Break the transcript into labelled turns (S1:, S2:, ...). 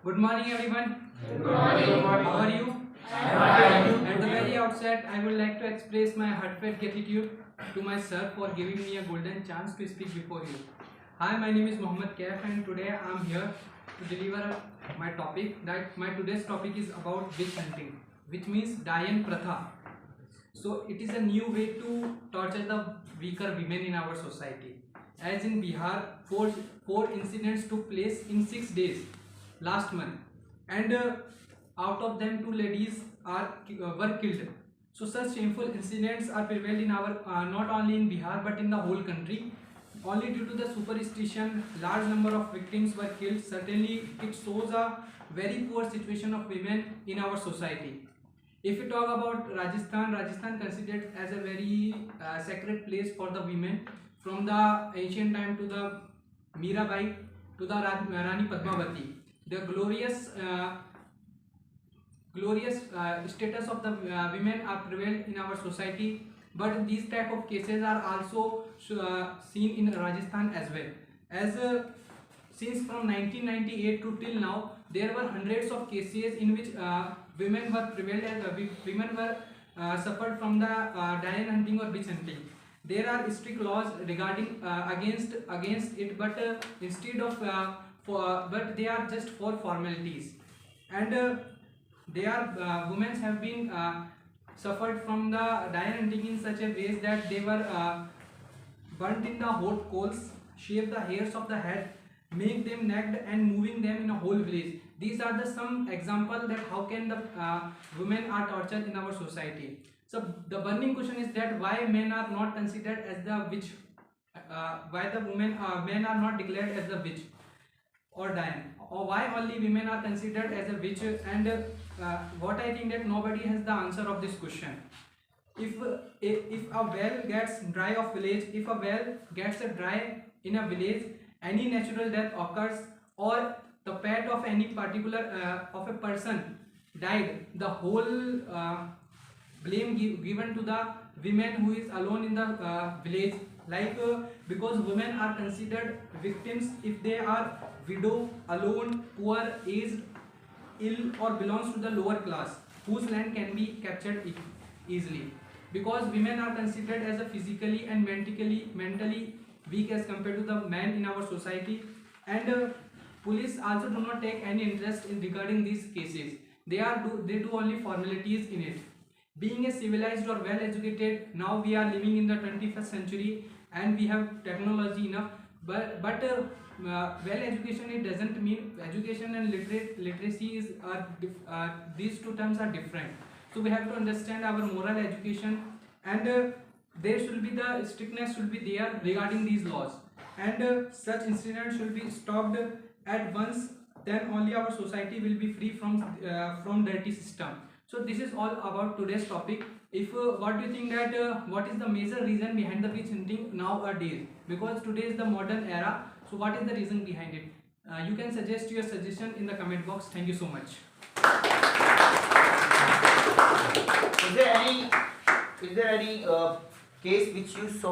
S1: Good morning, everyone.
S2: Good morning.
S1: How are you? At the very outset, I would like to express my heartfelt gratitude to my sir for giving me a golden chance to speak before you. Hi, my name is Mohammed Kaif, and today I am here to deliver my topic. My today's topic is about witch hunting, which means Dayan Pratha. So it is a new way to torture the weaker women in our society. As in Bihar, four incidents took place in 6 days last month, and out of them 2 ladies were killed. So such shameful incidents are prevalent in our not only in Bihar but in the whole country. Only due to the superstition, large number of victims were killed. Certainly, it shows a very poor situation of women in our society. If we talk about Rajasthan, Rajasthan considered as a very sacred place for the women from the ancient time to the Mirabai to the Rani Padmavati. The glorious status of the women are prevalent in our society, but these type of cases are also seen in Rajasthan as well. As since from 1998 to till now, there were hundreds of cases in which women were prevalent. Women were suffered from the Dayan hunting or witch hunting. There are strict laws regarding against it, but instead of but they are just for formalities, and they are women have been suffered from the Dayan hunting in such a ways that they were burnt in the hot coals, shave the hairs of the head, make them naked, and moving them in a whole village. These are the some example that how can the women are tortured in our society. So the burning question is that why men are not considered as the witch, why the men are not declared as the witch or Dayan, or why only women are considered as a witch, and what I think that nobody has the answer of this question. If a well gets dry of village, if a well gets dry in a village, any natural death occurs, or the pet of any particular of a person died, the whole blame given to the women who is alone in the village, like because women are considered victims if they are widow, alone, poor, aged, ill, or belongs to the lower class whose land can be captured easily, because women are considered as a physically and mentally weak as compared to the men in our society, and police also do not take any interest in regarding these cases. They do only formalities in it. Being a civilized or well educated, now we are living in the 21st century and we have technology enough, but well education, it doesn't mean education and literacy these two terms are different. So we have to understand our moral education, and there should be the strictness should be there regarding these laws, and such incidents should be stopped at once. Then only our society will be free from dirty system. So this is all about today's topic. If what do you think that what is the major reason behind the witch hunting nowadays? Because today is the modern era. So what is the reason behind it? You can suggest your suggestion in the comment box. Thank you so much.
S2: Is there any case which you saw